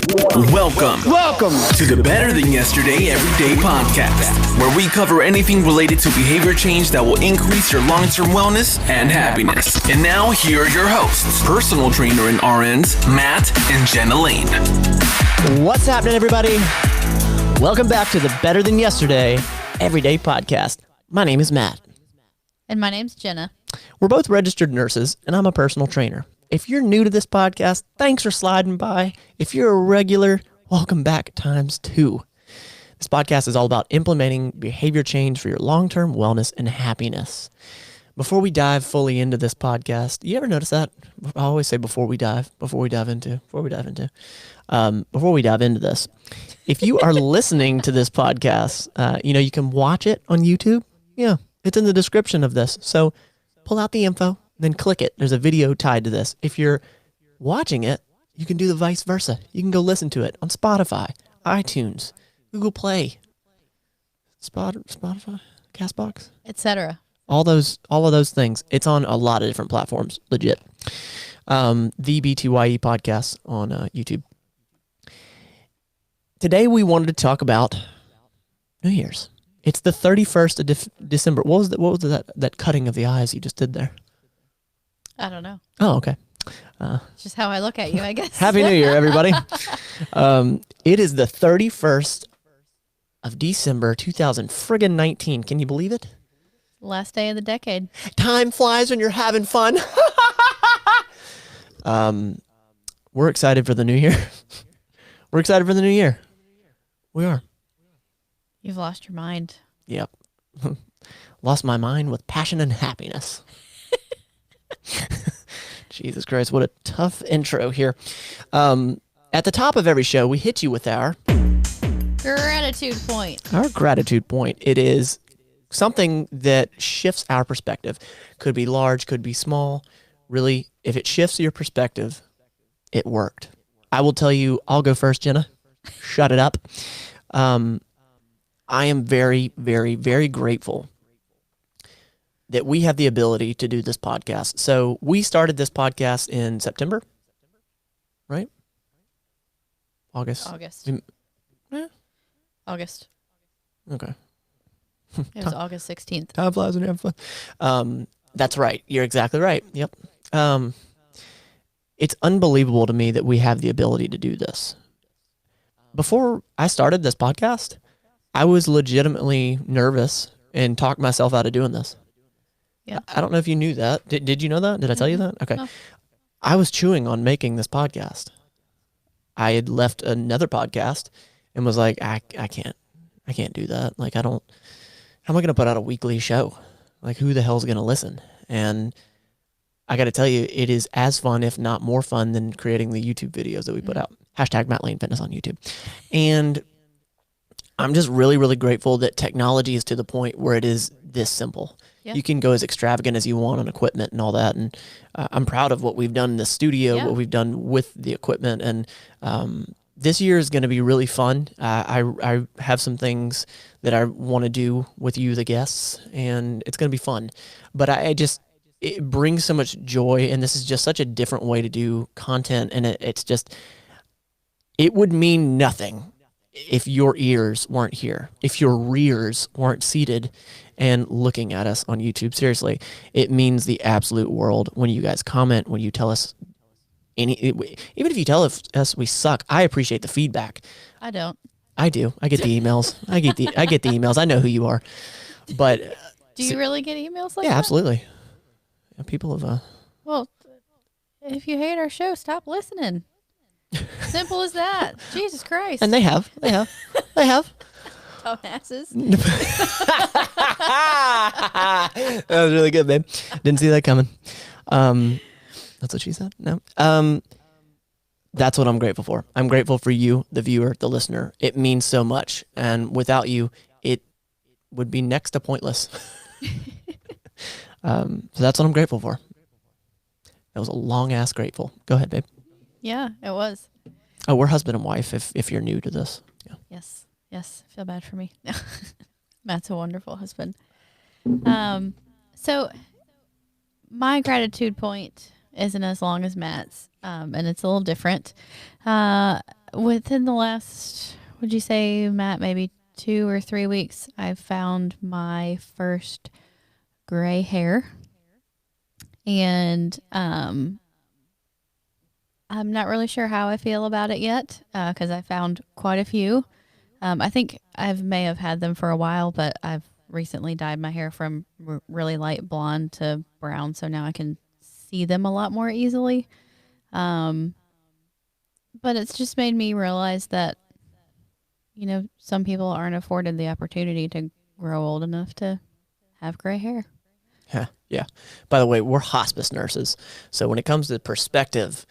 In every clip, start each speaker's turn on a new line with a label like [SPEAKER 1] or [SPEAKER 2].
[SPEAKER 1] Welcome to the Better Than Yesterday Everyday Podcast, where we cover anything related to behavior change that will increase your long-term wellness and happiness. And now, here are your hosts, personal trainer and RNs, Matt and Jenna Lane.
[SPEAKER 2] What's happening, everybody? Welcome back to the Better Than Yesterday Everyday Podcast. My name is Matt.
[SPEAKER 3] And my name's Jenna.
[SPEAKER 2] We're both registered nurses, and I'm a personal trainer. If you're new to this podcast, thanks for sliding by. If you're a regular, welcome back times 2. This podcast is all about implementing behavior change for your long-term wellness and happiness. Before we dive fully into this podcast, you ever notice that? I always say before we dive into this. If you are listening to this podcast, you can watch it on YouTube. Yeah, it's in the description of this. So pull out the info, then click it. There's a video tied to this. If you're watching it, you can do the vice versa. You can go listen to it on Spotify, iTunes, Google Play, Spotify, Castbox,
[SPEAKER 3] etc.
[SPEAKER 2] All of those things. It's on a lot of different platforms, legit. The thebtyepodcast on YouTube. Today we wanted to talk about New Year's. It's the 31st of December. What was that cutting of the eyes you just did there?
[SPEAKER 3] I don't know.
[SPEAKER 2] Oh, okay.
[SPEAKER 3] It's just how I look at you, I guess.
[SPEAKER 2] Happy New Year, everybody. It is the 31st of December, 2019. Can you believe it?
[SPEAKER 3] Last day of the decade.
[SPEAKER 2] Time flies when you're having fun. We're excited for the new year. We're excited for the new year. We are.
[SPEAKER 3] You've lost your mind.
[SPEAKER 2] Yep. Lost my mind with passion and happiness. Jesus Christ, what a tough intro here. At the top of every show, we hit you with our
[SPEAKER 3] gratitude point.
[SPEAKER 2] Our gratitude point. It is something that shifts our perspective. Could be large, could be small. Really, if it shifts your perspective, it worked. I will tell you, I'll go first, Jenna. Shut it up. I am very, very, very grateful that we have the ability to do this podcast. So we started this podcast in September, right? August.
[SPEAKER 3] August.
[SPEAKER 2] Okay.
[SPEAKER 3] It was August 16th.
[SPEAKER 2] Time flies when you have fun. That's right. You're exactly right. Yep. It's unbelievable to me that we have the ability to do this. Before I started this podcast, I was legitimately nervous and talked myself out of doing this.
[SPEAKER 3] Yeah.
[SPEAKER 2] I don't know if you knew that. Did you know that? Did I tell you that? Okay.
[SPEAKER 3] No.
[SPEAKER 2] I was chewing on making this podcast. I had left another podcast and was like, I can't do that. Like, how am I going to put out a weekly show? Like, who the hell's going to listen? And I got to tell you, it is as fun, if not more fun, than creating the YouTube videos that we put out. #MattLaneFitness on YouTube. And I'm just really, really grateful that technology is to the point where it is this simple.
[SPEAKER 3] Yeah.
[SPEAKER 2] You can go as extravagant as you want on equipment and all that. And I'm proud of what we've done in the studio, what we've done with the equipment. And this year is going to be really fun. I have some things that I want to do with you, the guests, and it's going to be fun. But it brings so much joy, and this is just such a different way to do content. And it would mean nothing if your ears weren't here, if your rears weren't seated and looking at us on YouTube. Seriously, it means the absolute world when you guys comment, when you tell us even if you tell us we suck. I appreciate the feedback.
[SPEAKER 3] I don't.
[SPEAKER 2] I do. I get the emails. I get the emails. I know who you are. But
[SPEAKER 3] do you really get emails like that?
[SPEAKER 2] Yeah, absolutely. Yeah, people have
[SPEAKER 3] Well, if you hate our show, stop listening. Simple as that. Jesus Christ.
[SPEAKER 2] And they have.
[SPEAKER 3] Dumbasses.
[SPEAKER 2] That was really good, babe. Didn't see that coming. That's what she said? No. That's what I'm grateful for. I'm grateful for you, the viewer, the listener. It means so much. And without you, it would be next to pointless. So that's what I'm grateful for. That was a long-ass grateful. Go ahead, babe.
[SPEAKER 3] Yeah, it was.
[SPEAKER 2] Oh, we're husband and wife if you're new to this. Yeah.
[SPEAKER 3] Yes. Feel bad for me. Matt's a wonderful husband. So my gratitude point isn't as long as Matt's, and it's a little different. within the last, would you say, Matt, maybe 2 or 3 weeks, I've found my first gray hair. And I'm not really sure how I feel about it yet, because I found quite a few. I think I may have had them for a while, but I've recently dyed my hair from really light blonde to brown, so now I can see them a lot more easily. But it's just made me realize that, some people aren't afforded the opportunity to grow old enough to have gray hair.
[SPEAKER 2] Yeah. By the way, we're hospice nurses. So when it comes to perspective,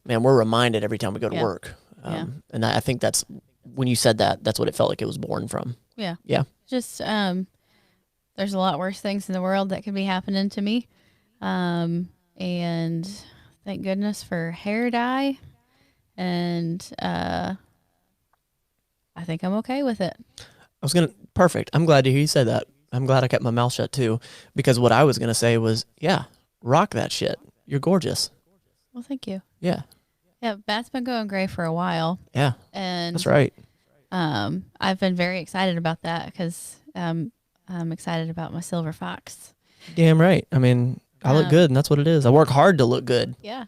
[SPEAKER 2] man, we're reminded every time we go to work. And I think that's, when you said that, that's what it felt like it was born from.
[SPEAKER 3] Yeah.
[SPEAKER 2] Yeah.
[SPEAKER 3] Just, there's a lot worse things in the world that could be happening to me. And thank goodness for hair dye. And I think I'm okay with it.
[SPEAKER 2] Perfect. I'm glad to hear you say that. I'm glad I kept my mouth shut too, because what I was going to say was, yeah, rock that shit. You're gorgeous.
[SPEAKER 3] Well, thank you.
[SPEAKER 2] Yeah.
[SPEAKER 3] Yeah, Matt's been going gray for a while.
[SPEAKER 2] Yeah.
[SPEAKER 3] And
[SPEAKER 2] that's right.
[SPEAKER 3] I've been very excited about that because I'm excited about my silver fox.
[SPEAKER 2] Damn right. I mean, I look good, and that's what it is. I work hard to look good.
[SPEAKER 3] Yeah.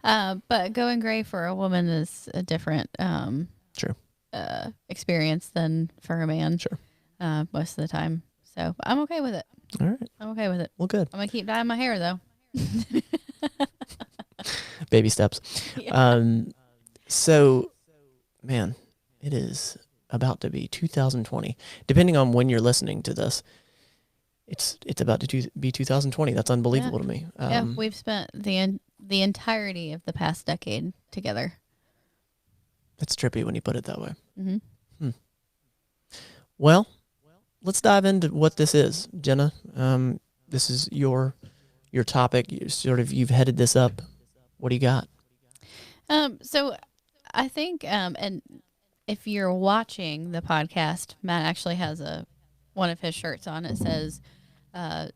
[SPEAKER 2] But
[SPEAKER 3] going gray for a woman is a different
[SPEAKER 2] true
[SPEAKER 3] experience than for a man.
[SPEAKER 2] Sure.
[SPEAKER 3] Most of the time. So I'm okay with it.
[SPEAKER 2] All right.
[SPEAKER 3] I'm okay with it.
[SPEAKER 2] Well, good.
[SPEAKER 3] I'm going to keep dyeing my hair, though.
[SPEAKER 2] Baby steps.
[SPEAKER 3] Yeah.
[SPEAKER 2] So, man, it is about to be 2020. Depending on when you're listening to this, it's about to be 2020. That's unbelievable to me.
[SPEAKER 3] We've spent the entirety of the past decade together.
[SPEAKER 2] That's trippy when you put it that way.
[SPEAKER 3] Mm-hmm.
[SPEAKER 2] Well, let's dive into what this is, Jenna. This is your topic. You've headed this up. What do you got?
[SPEAKER 3] So I think, and if you're watching the podcast, Matt actually has one of his shirts on. It says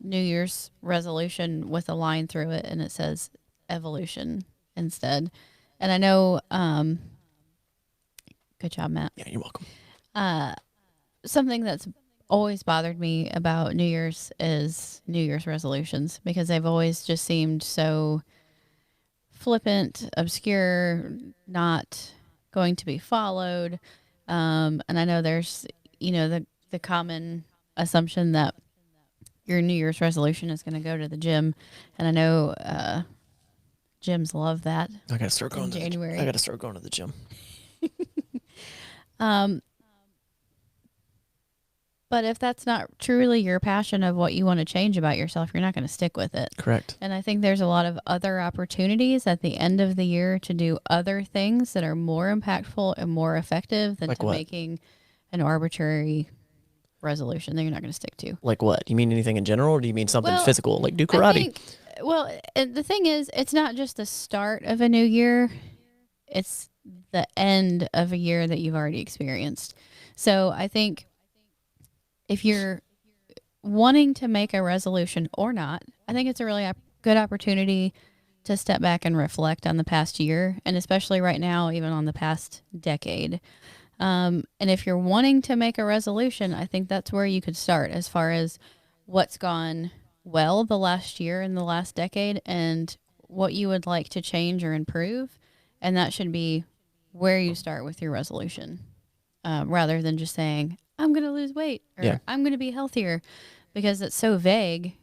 [SPEAKER 3] New Year's resolution with a line through it, and it says evolution instead. And I know, good job, Matt.
[SPEAKER 2] Yeah, you're welcome.
[SPEAKER 3] Something that's always bothered me about New Year's is New Year's resolutions, because they've always just seemed so flippant, obscure, not going to be followed. And I know there's, the common assumption that your New Year's resolution is going to go to the gym. And I know gyms love that.
[SPEAKER 2] I got to start going
[SPEAKER 3] in January.
[SPEAKER 2] I got to start going to the gym.
[SPEAKER 3] But if that's not truly your passion of what you want to change about yourself, you're not going to stick with it.
[SPEAKER 2] Correct.
[SPEAKER 3] And I think there's a lot of other opportunities at the end of the year to do other things that are more impactful and more effective than making an arbitrary resolution that you're not going to stick to.
[SPEAKER 2] Like what? You mean anything in general, or do you mean something physical, like do karate?
[SPEAKER 3] The thing is, it's not just the start of a new year. It's the end of a year that you've already experienced. So I think if you're wanting to make a resolution or not, I think it's a really good opportunity to step back and reflect on the past year, and especially right now, even on the past decade. And if you're wanting to make a resolution, I think that's where you could start as far as what's gone well the last year and the last decade and what you would like to change or improve. And that should be where you start with your resolution, rather than just saying, I'm going to lose weight or I'm going to be healthier, because it's so vague.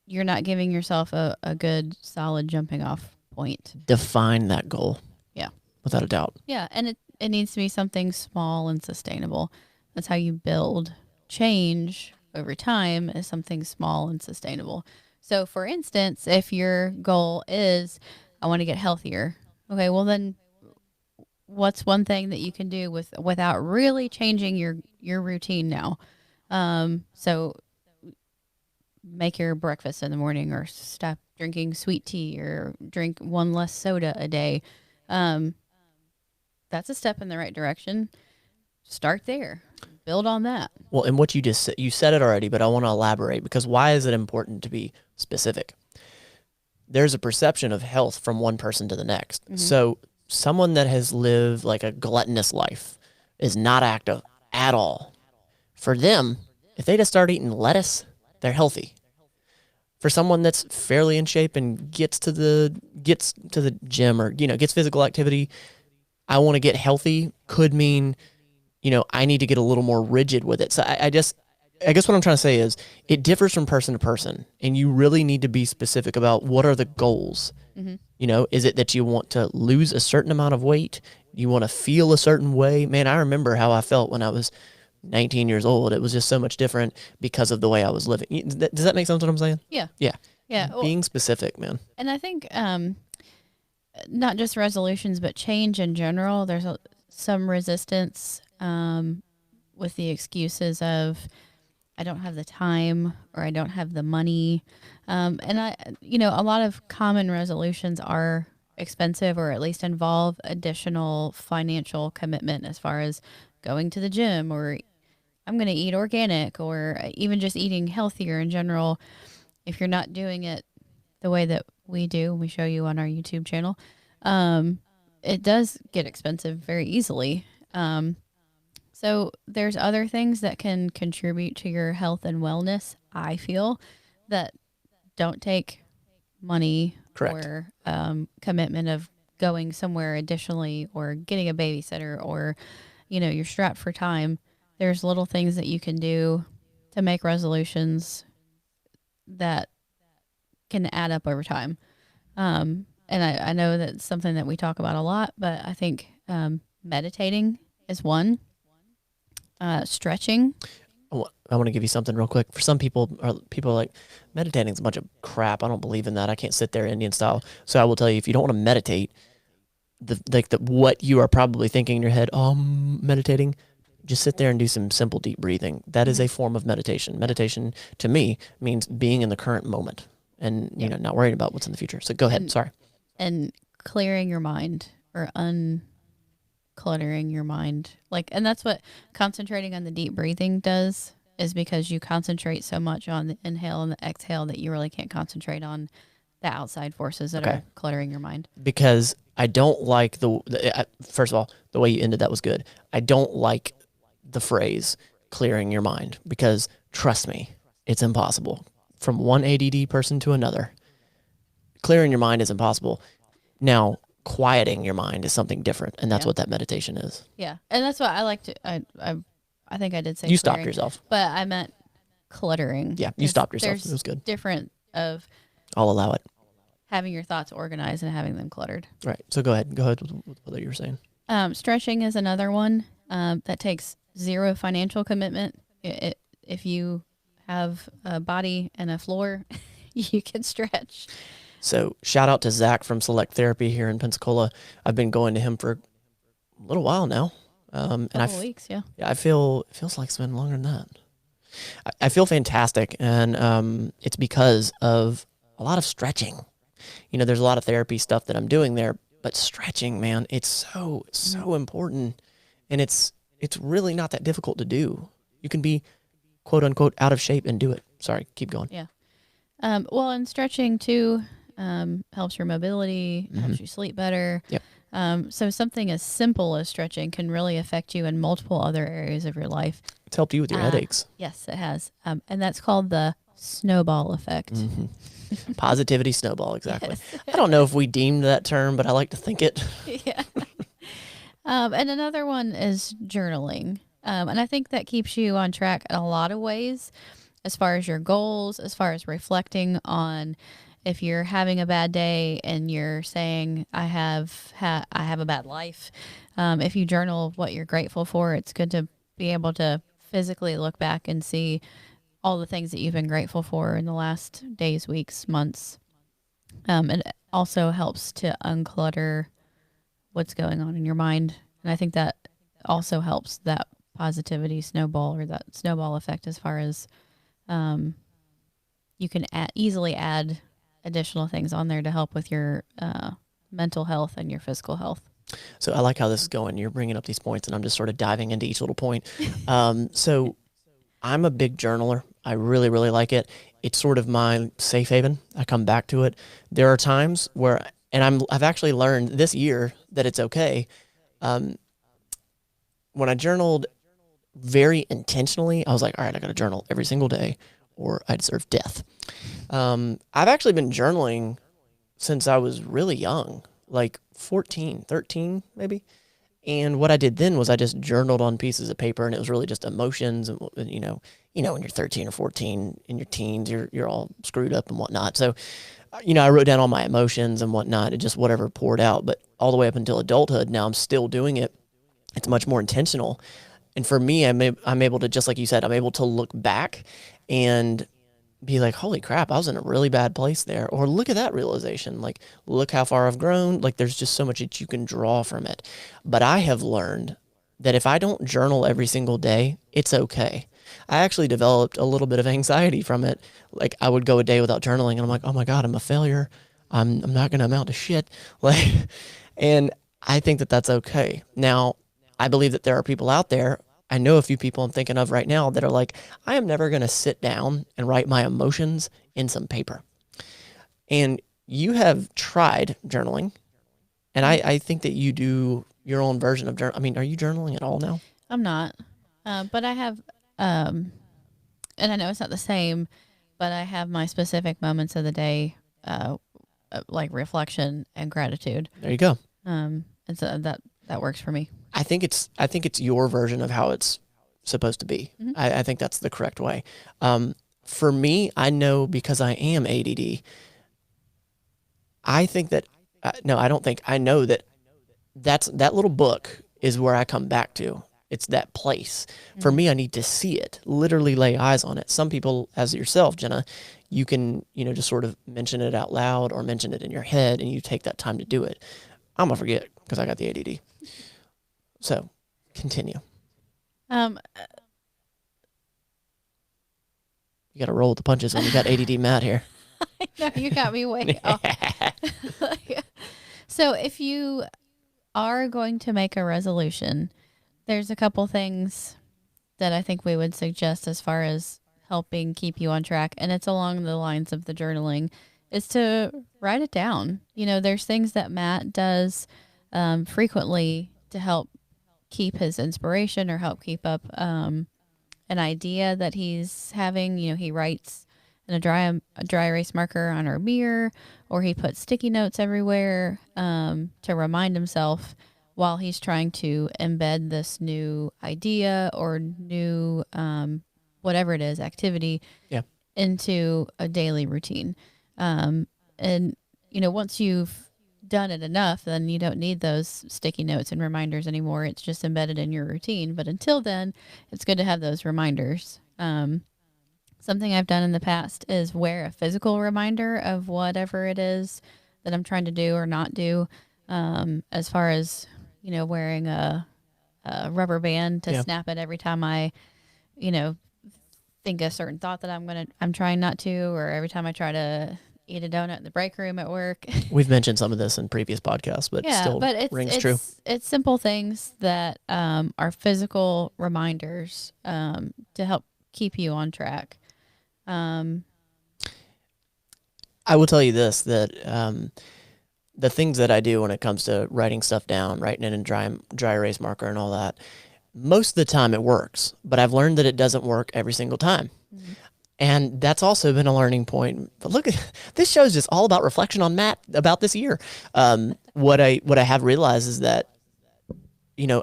[SPEAKER 3] You're not giving yourself a good, solid jumping off point.
[SPEAKER 2] Define that goal.
[SPEAKER 3] Yeah.
[SPEAKER 2] Without a doubt.
[SPEAKER 3] Yeah. And it needs to be something small and sustainable. That's how you build change over time, is something small and sustainable. So for instance, if your goal is, I want to get healthier. Okay. Well then, what's one thing that you can do without really changing your routine now? So make your breakfast in the morning, or stop drinking sweet tea, or drink one less soda a day. That's a step in the right direction. Start there. Build on that.
[SPEAKER 2] Well, and what you just said, you said it already, but I want to elaborate, because why is it important to be specific? There's a perception of health from one person to the next. Mm-hmm. So someone that has lived like a gluttonous life is not active at all. For them, if they just start eating lettuce, they're healthy. For someone that's fairly in shape and gets to the gym or, gets physical activity, I want to get healthy could mean, I need to get a little more rigid with it. So I guess what I'm trying to say is it differs from person to person, and you really need to be specific about what are the goals. Mm-hmm. Is it that you want to lose a certain amount of weight? You want to feel a certain way? Man, I remember how I felt when I was 19 years old. It was just so much different because of the way I was living. Does that make sense what I'm saying?
[SPEAKER 3] Yeah.
[SPEAKER 2] Yeah.
[SPEAKER 3] Yeah.
[SPEAKER 2] Being specific, man.
[SPEAKER 3] And I think not just resolutions, but change in general, there's some resistance with the excuses of I don't have the time or I don't have the money. And a lot of common resolutions are expensive or at least involve additional financial commitment as far as going to the gym or I'm going to eat organic or even just eating healthier in general. If you're not doing it the way that we do, we show you on our YouTube channel, it does get expensive very easily. So there's other things that can contribute to your health and wellness, I feel, that don't take money.
[SPEAKER 2] Correct.
[SPEAKER 3] Or commitment of going somewhere additionally or getting a babysitter or, you're strapped for time. There's little things that you can do to make resolutions that can add up over time. And I know that's something that we talk about a lot, but I think meditating is one. Stretching.
[SPEAKER 2] I want to give you something real quick. For some people are like, meditating is a bunch of crap. I don't believe in that. I can't sit there Indian style. So I will tell you, if you don't want to meditate, what you are probably thinking in your head, meditating, just sit there and do some simple deep breathing. That is a form of meditation. Meditation to me means being in the current moment and not worrying about what's in the future. So go ahead. Sorry.
[SPEAKER 3] And clearing your mind or uncluttering your mind. And that's what concentrating on the deep breathing does, is because you concentrate so much on the inhale and the exhale that you really can't concentrate on the outside forces that are cluttering your mind. Because
[SPEAKER 2] I don't like first of all, the way you ended that was good. I don't like the phrase clearing your mind because trust me, it's impossible. From one ADD person to another, clearing your mind is impossible. Now, quieting your mind is something different, and that's what that meditation is.
[SPEAKER 3] Yeah, and that's what I like to. I think I did say
[SPEAKER 2] you
[SPEAKER 3] clearing,
[SPEAKER 2] stopped yourself,
[SPEAKER 3] but I meant cluttering.
[SPEAKER 2] Yeah, you stopped yourself. It was good.
[SPEAKER 3] Different of.
[SPEAKER 2] I'll allow it.
[SPEAKER 3] Having your thoughts organized and having them cluttered.
[SPEAKER 2] Right. So go ahead with what you were saying.
[SPEAKER 3] Stretching is another one that takes zero financial commitment. If you have a body and a floor, you can stretch.
[SPEAKER 2] So shout out to Zach from Select Therapy here in Pensacola. I've been going to him for a little while now. And
[SPEAKER 3] weeks, yeah.
[SPEAKER 2] Yeah, it feels like it's been longer than that. I feel fantastic, and it's because of a lot of stretching. There's a lot of therapy stuff that I'm doing there, but stretching, man, it's so important, and it's really not that difficult to do. You can be quote unquote out of shape and do it. Sorry, keep going.
[SPEAKER 3] Yeah. Well, and stretching too helps your mobility, helps you sleep better.
[SPEAKER 2] Yep.
[SPEAKER 3] So something as simple as stretching can really affect you in multiple other areas of your life.
[SPEAKER 2] It's helped you with your headaches.
[SPEAKER 3] Yes, it has. And that's called the snowball effect.
[SPEAKER 2] Mm-hmm. Positivity snowball, exactly.
[SPEAKER 3] Yes.
[SPEAKER 2] I don't know if we deemed that term, but I like to think it.
[SPEAKER 3] Yeah. And another one is journaling. And I think that keeps you on track in a lot of ways, as far as your goals, as far as reflecting on if you're having a bad day and you're saying, I have a bad life. If you journal what you're grateful for, it's good to be able to physically look back and see all the things that you've been grateful for in the last days, weeks, months. It also helps to unclutter what's going on in your mind. And I think that also helps that positivity snowball, or that snowball effect, as far as you can easily add additional things on there to help with your mental health and your physical health.
[SPEAKER 2] So I like how this is going. You're bringing up these points, and I'm just sort of diving into each little point. So I'm a big journaler. I really, really like it. It's sort of my safe haven. I come back to it. There are times where, and I've actually learned this year that it's okay. When I journaled very intentionally, I was like, all right, I got to journal every single day or I deserve death. I've actually been journaling since I was really young, like 14, 13 maybe. And what I did then was I just journaled on pieces of paper, and it was really just emotions. And when you're 13 or 14 in your teens, you're all screwed up and whatnot. So, I wrote down all my emotions and whatnot, and just whatever poured out. But all the way up until adulthood, now I'm still doing it. It's much more intentional. And for me, I'm able to, just like you said, I'm able to look back and be like, holy crap, I was in a really bad place there. Or look at that realization. Like, look how far I've grown. Like, there's just so much that you can draw from it. But I have learned that if I don't journal every single day, it's okay. I actually developed a little bit of anxiety from it. Like, I would go a day without journaling and I'm like, oh my God, I'm a failure. I'm not going to amount to shit. Like, and I think that that's okay. Now, I believe that there are people out there, I know a few people I'm thinking of right now that are like, I am never going to sit down and write my emotions in some paper. And you have tried journaling, and I think that you do your own version of journal. I mean, are you journaling at all now?
[SPEAKER 3] I'm not, but I have, and I know it's not the same, but I have my specific moments of the day, like reflection and gratitude.
[SPEAKER 2] There you go.
[SPEAKER 3] And so that works for me.
[SPEAKER 2] I think it's your version of how it's supposed to be.
[SPEAKER 3] Mm-hmm.
[SPEAKER 2] I think that's the correct way. For me, I know because I am ADD. I think that no, I don't think I know that that little book is where I come back to. It's that place. Mm-hmm. For me, I need to see it, literally lay eyes on it. Some people, as yourself, Jenna, you can just sort of mention it out loud or mention it in your head, and you take that time to do it. I'm gonna forget because I got the ADD. So, continue. You got to roll with the punches when you got ADD Matt here.
[SPEAKER 3] I know, you got me way off. So, if you are going to make a resolution, there's a couple things that I think we would suggest as far as helping keep you on track, and it's along the lines of the journaling, is to write it down. There's things that Matt does frequently to help keep his inspiration or help keep up an idea that he's having. He writes in a dry erase marker on our mirror, or he puts sticky notes everywhere to remind himself while he's trying to embed this new idea or new whatever it is, activity into a daily routine. And once you've done it enough, then you don't need those sticky notes and reminders anymore. It's just embedded in your routine. But until then, it's good to have those reminders. Something I've done in the past is wear a physical reminder of whatever it is that I'm trying to do or not do. As far as, wearing a rubber band to snap it every time I, think a certain thought that I'm trying not to, or every time I try to eat a donut in the break room at work.
[SPEAKER 2] We've mentioned some of this in previous podcasts, but it rings true.
[SPEAKER 3] It's simple things that are physical reminders to help keep you on track.
[SPEAKER 2] I will tell you this, that the things that I do when it comes to writing stuff down, writing it in dry erase marker and all that, most of the time it works, but I've learned that it doesn't work every single time. Mm-hmm. And that's also been a learning point. But look, this show's just all about reflection on Matt about this year. What I have realized is that,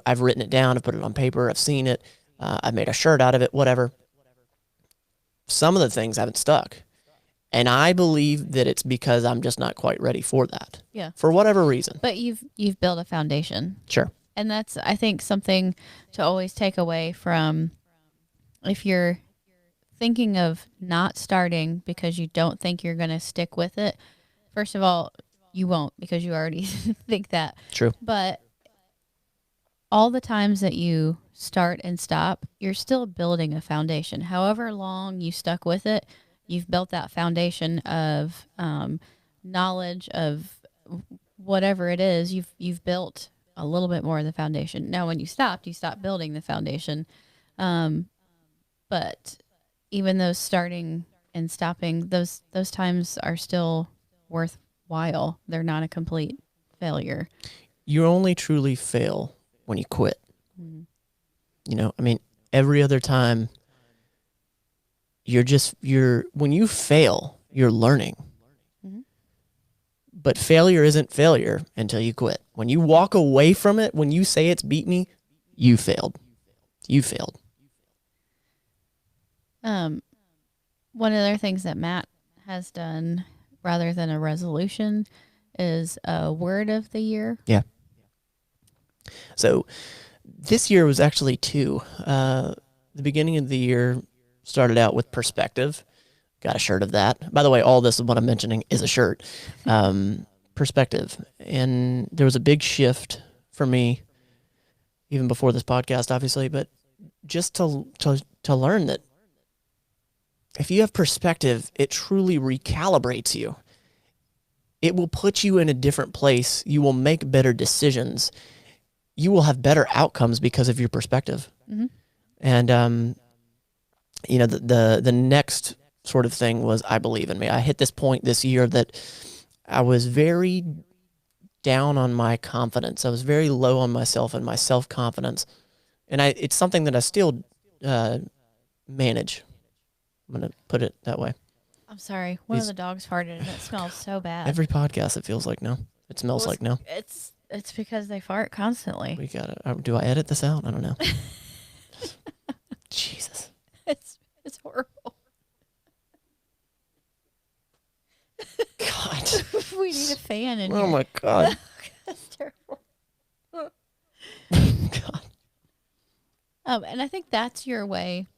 [SPEAKER 2] I've written it down, I've put it on paper, I've seen it, I've made a shirt out of it, whatever. Some of the things haven't stuck. And I believe that it's because I'm just not quite ready for that.
[SPEAKER 3] Yeah.
[SPEAKER 2] For whatever reason.
[SPEAKER 3] But you've built a foundation.
[SPEAKER 2] Sure.
[SPEAKER 3] And that's, I think, something to always take away from if you're thinking of not starting because you don't think you're going to stick with it. First of all, you won't, because you already think that.
[SPEAKER 2] True.
[SPEAKER 3] But all the times that you start and stop, you're still building a foundation. However long you stuck with it, you've built that foundation of knowledge of whatever it is. You've built a little bit more of the foundation. Now, when you stopped building the foundation. But even those starting and stopping, those times are still worthwhile. They're not a complete failure.
[SPEAKER 2] You only truly fail when you quit. You know, I mean, every other time when you fail, you're learning. But failure isn't failure until you quit. When you walk away from it, when you say it's beat me, you failed. You failed.
[SPEAKER 3] One of the other things that Matt has done rather than a resolution is a word of the year.
[SPEAKER 2] Yeah. So this year was actually 2. The beginning of the year started out with perspective. Got a shirt of that. By the way, all this is what I'm mentioning is a shirt. Perspective. And there was a big shift for me, even before this podcast, obviously, but just to learn that if you have perspective, it truly recalibrates you. It will put you in a different place. You will make better decisions. You will have better outcomes because of your perspective. And, you know, the next sort of thing was I believe in me. I hit this point this year that I was very down on my confidence. I was very low on myself and my self-confidence. And it's something that I still manage. I'm going to put it that way.
[SPEAKER 3] I'm sorry. One of the dogs farted and it smells so bad.
[SPEAKER 2] Every podcast, it feels like no. It smells like no.
[SPEAKER 3] It's because they fart constantly.
[SPEAKER 2] We got it. Do I edit this out? I don't know. Jesus.
[SPEAKER 3] It's horrible.
[SPEAKER 2] God.
[SPEAKER 3] We need a fan in
[SPEAKER 2] Oh
[SPEAKER 3] here.
[SPEAKER 2] my God.
[SPEAKER 3] That's terrible.
[SPEAKER 2] God.
[SPEAKER 3] And I think that's your way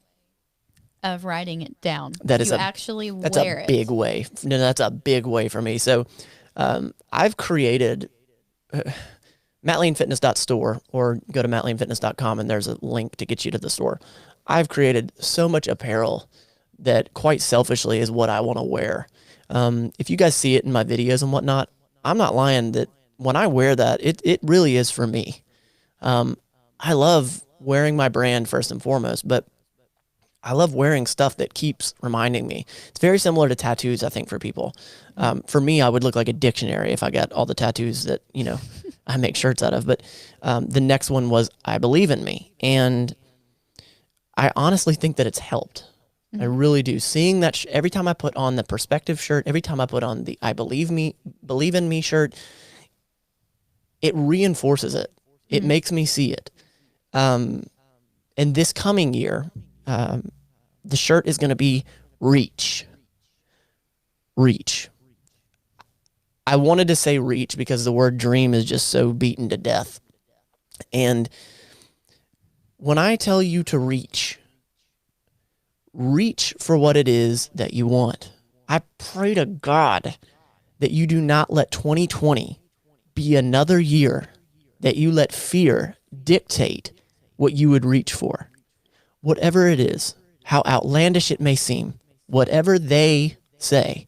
[SPEAKER 3] of writing it down.
[SPEAKER 2] That's
[SPEAKER 3] a
[SPEAKER 2] big way. No, that's a big way for me. So I've created mattlanefitness.store, or go to mattlanefitness.com and there's a link to get you to the store. I've created so much apparel that quite selfishly is what I want to wear. If you guys see it in my videos and whatnot, I'm not lying that when I wear that, it really is for me. I love wearing my brand first and foremost, but I love wearing stuff that keeps reminding me. It's very similar to tattoos, I think, for people. For me, I would look like a dictionary if I got all the tattoos that, you know, I make shirts out of. But the next one was I believe in me. And I honestly think that it's helped. I really do. Seeing that every time I put on the perspective shirt, every time I put on the I believe in me shirt, it reinforces it. It makes me see it. And this coming year, the shirt is going to be reach. Reach. I wanted to say reach because the word dream is just so beaten to death. And when I tell you to reach for what it is that you want. I pray to God that you do not let 2020 be another year that you let fear dictate what you would reach for. Whatever it is, how outlandish it may seem, whatever they say,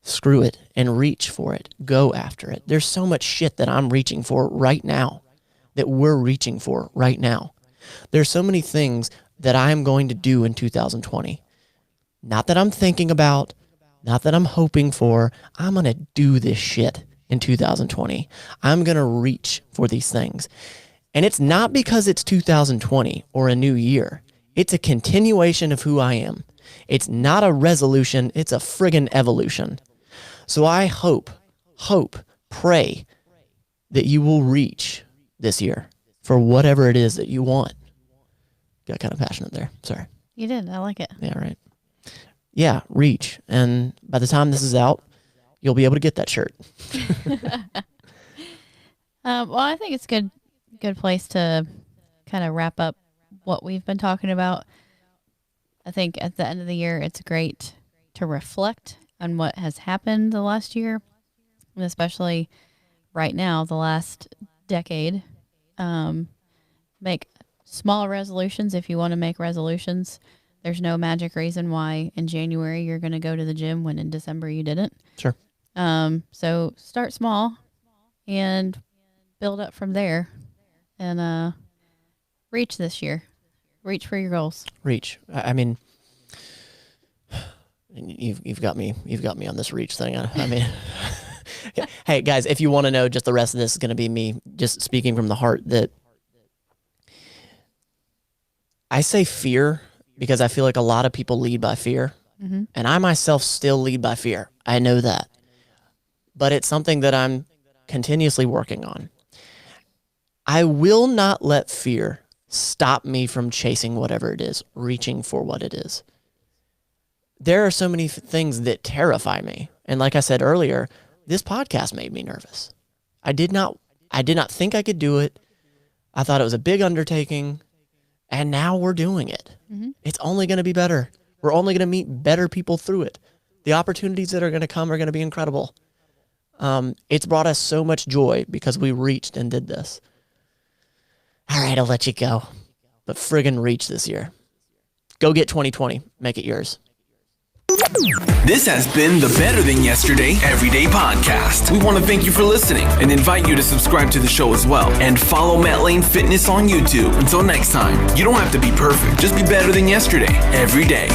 [SPEAKER 2] screw it and reach for it. Go after it. There's so much shit that I'm reaching for right now, that we're reaching for right now. There's so many things that I'm going to do in 2020. Not that I'm thinking about, not that I'm hoping for. I'm going to do this shit in 2020. I'm going to reach for these things. And it's not because it's 2020 or a new year. It's a continuation of who I am. It's not a resolution. It's a friggin' evolution. So I hope, pray that you will reach this year for whatever it is that you want. Got kind of passionate there. Sorry.
[SPEAKER 3] You did. I like it.
[SPEAKER 2] Yeah, right. Yeah, reach. And by the time this is out, you'll be able to get that shirt.
[SPEAKER 3] Well, I think it's good place to kind of wrap up what we've been talking about. I think at the end of the year, it's great to reflect on what has happened the last year, and especially right now, the last decade. Make small resolutions if you want to make resolutions. There's no magic reason why in January you're going to go to the gym when in December you didn't.
[SPEAKER 2] Sure.
[SPEAKER 3] So start small and build up from there, and reach this year. Reach for your goals.
[SPEAKER 2] Reach. I mean, you've got me on this reach thing. I mean, Hey, guys, if you want to know, just the rest of this is going to be me just speaking from the heart, that I say fear because I feel like a lot of people lead by fear. Mm-hmm. And I myself still lead by fear. I know that. But it's something that I'm continuously working on. I will not let fear stop me from chasing whatever it is, reaching for what it is. There are so many things that terrify me. And like I said earlier, this podcast made me nervous. I did not think I could do it. I thought it was a big undertaking, and now we're doing it. Mm-hmm. It's only going to be better. We're only going to meet better people through it. The opportunities that are going to come are going to be incredible. It's brought us so much joy because we reached and did this. All right, I'll let you go. But friggin' reach this year. Go get 2020. Make it yours.
[SPEAKER 1] This has been the Better Than Yesterday Everyday Podcast. We want to thank you for listening and invite you to subscribe to the show as well. And follow Matt Lane Fitness on YouTube. Until next time, you don't have to be perfect. Just be better than yesterday every day.